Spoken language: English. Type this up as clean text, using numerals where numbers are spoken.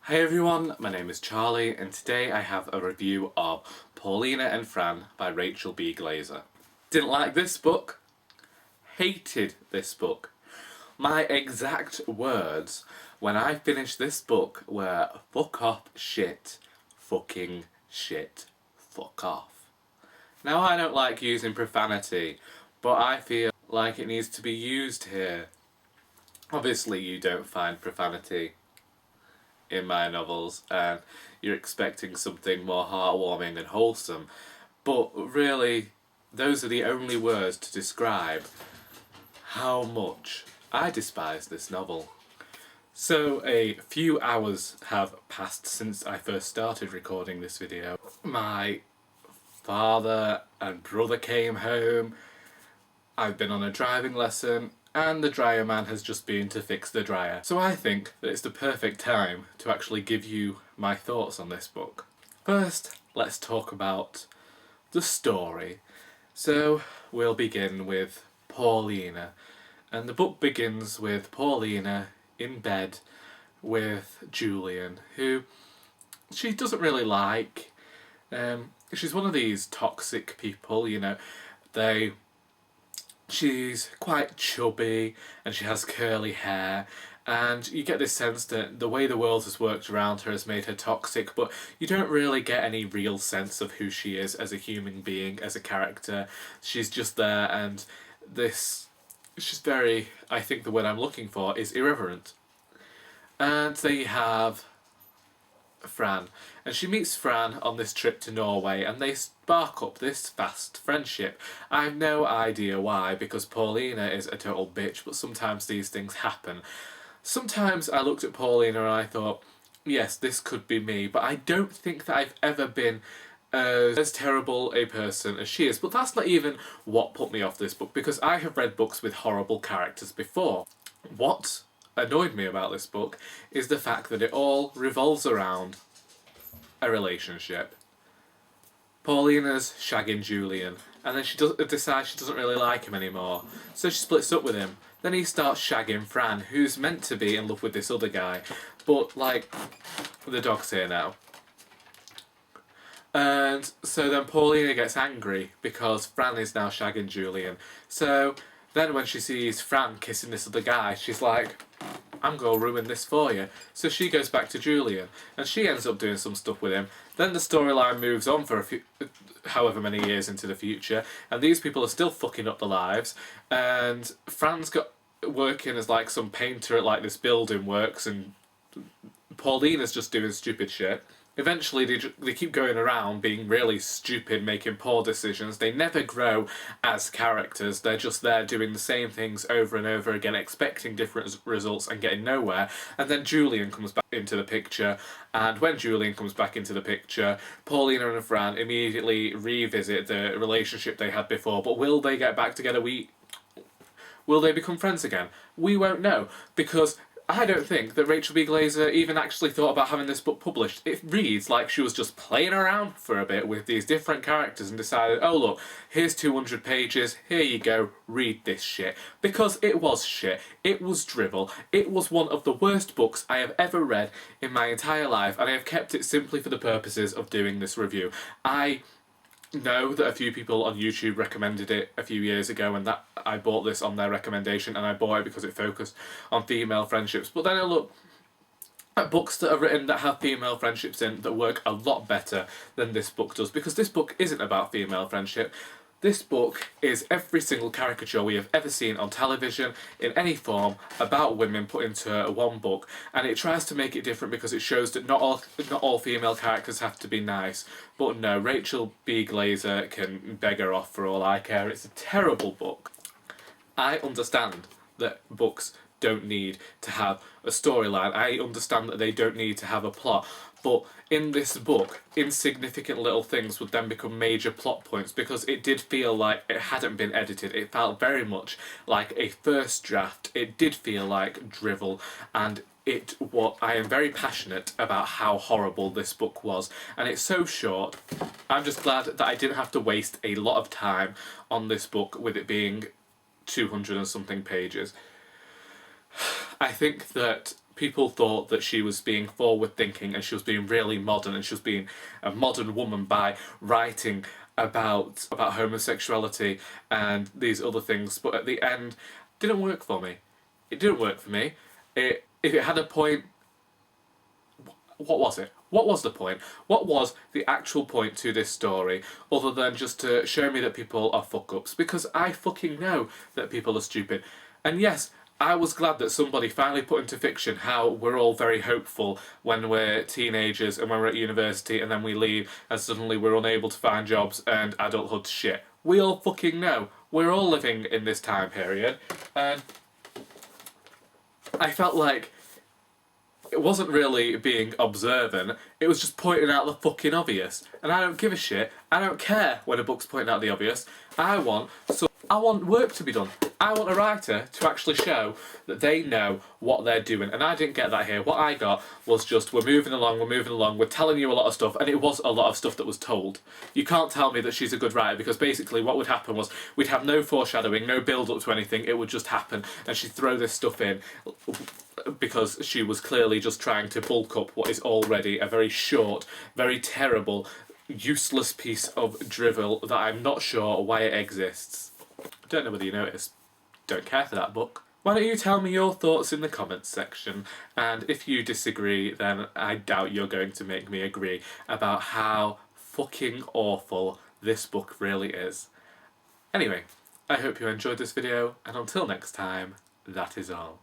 Hi everyone, my name is Charlie and today I have a review of Paulina and Fran by Rachel B. Glaser. Didn't like this book, hated this book. My exact words when I finished this book were fuck off shit, fucking shit, fuck off. Now I don't like using profanity, but I feel like it needs to be used here. Obviously you don't find profanity in my novels and you're expecting something more heartwarming and wholesome, but really those are the only words to describe how much I despise this novel. So a few hours have passed since I first started recording this video. My father and brother came home, I've been on a driving lesson, and the dryer man has just been to fix the dryer. So I think that it's the perfect time to actually give you my thoughts on this book. First, let's talk about the story. So we'll begin with Paulina. And the book begins with Paulina in bed with Julian, who she doesn't really like. She's one of these toxic people, you know. She's quite chubby and she has curly hair, and you get this sense that the way the world has worked around her has made her toxic, but you don't really get any real sense of who she is as a human being, as a character. She's just there, and she's very, I think the word I'm looking for is irreverent. And there you have Fran, and she meets Fran on this trip to Norway and they spark up this fast friendship. I have no idea why, because Paulina is a total bitch, but sometimes these things happen. Sometimes I looked at Paulina and I thought, yes, this could be me, but I don't think that I've ever been as terrible a person as she is. But that's not even what put me off this book, because I have read books with horrible characters before. What annoyed me about this book is the fact that it all revolves around a relationship. Paulina's shagging Julian, and then she decides she doesn't really like him anymore, so she splits up with him. Then he starts shagging Fran, who's meant to be in love with this other guy, but like, the dog's here now. And so then Paulina gets angry because Fran is now shagging Julian. So then when she sees Fran kissing this other guy, she's like, I'm going to ruin this for you. So she goes back to Julian, and she ends up doing some stuff with him. Then the storyline moves on for however many years into the future, and these people are still fucking up their lives, and Fran's got working as like some painter at like this building works, and Paulina's just doing stupid shit. Eventually they keep going around being really stupid, making poor decisions. They never grow as characters. They're just there doing the same things over and over again, expecting different results and getting nowhere. And then Julian comes back into the picture, and when Julian comes back into the picture, Paulina and Fran immediately revisit the relationship they had before. But will they get back together? Will they become friends again? We won't know, because I don't think that Rachel B. Glaser even actually thought about having this book published. It reads like she was just playing around for a bit with these different characters and decided, oh look, here's 200 pages, here you go, read this shit. Because it was shit, it was drivel, it was one of the worst books I have ever read in my entire life, and I have kept it simply for the purposes of doing this review. I know that a few people on YouTube recommended it a few years ago, and that I bought this on their recommendation, and I bought it because it focused on female friendships. But then I look at books that are written that have female friendships in that work a lot better than this book does, because this book isn't about female friendship. This book is every single caricature we have ever seen on television in any form about women put into one book, and it tries to make it different because it shows that not all female characters have to be nice. But no, Rachel B. Glaser can beg her off for all I care. It's a terrible book. I understand that books don't need to have a storyline. I understand that they don't need to have a plot. But in this book, insignificant little things would then become major plot points, because it did feel like it hadn't been edited. It felt very much like a first draft. It did feel like drivel, and I am very passionate about how horrible this book was, and it's so short. I'm just glad that I didn't have to waste a lot of time on this book with it being 200 and something pages. I think that people thought that she was being forward-thinking and she was being really modern and she was being a modern woman by writing about homosexuality and these other things, but at the end, it didn't work for me. It didn't work for me. If it had a point, what was it? What was the point? What was the actual point to this story, other than just to show me that people are fuck-ups? Because I fucking know that people are stupid. And yes, I was glad that somebody finally put into fiction how we're all very hopeful when we're teenagers and when we're at university and then we leave and suddenly we're unable to find jobs and adulthood's shit. We all fucking know. We're all living in this time period. And I felt like it wasn't really being observant, it was just pointing out the fucking obvious. And I don't give a shit. I don't care when a book's pointing out the obvious. I want work to be done. I want a writer to actually show that they know what they're doing. And I didn't get that here. What I got was just, we're moving along, we're telling you a lot of stuff, and it was a lot of stuff that was told. You can't tell me that she's a good writer, because basically what would happen was, we'd have no foreshadowing, no build-up to anything, it would just happen, and she'd throw this stuff in, because she was clearly just trying to bulk up what is already a very short, very terrible, useless piece of drivel that I'm not sure why it exists. I don't know whether you noticed. Don't care for that book. Why don't you tell me your thoughts in the comments section, and if you disagree, then I doubt you're going to make me agree about how fucking awful this book really is. Anyway, I hope you enjoyed this video, and until next time, that is all.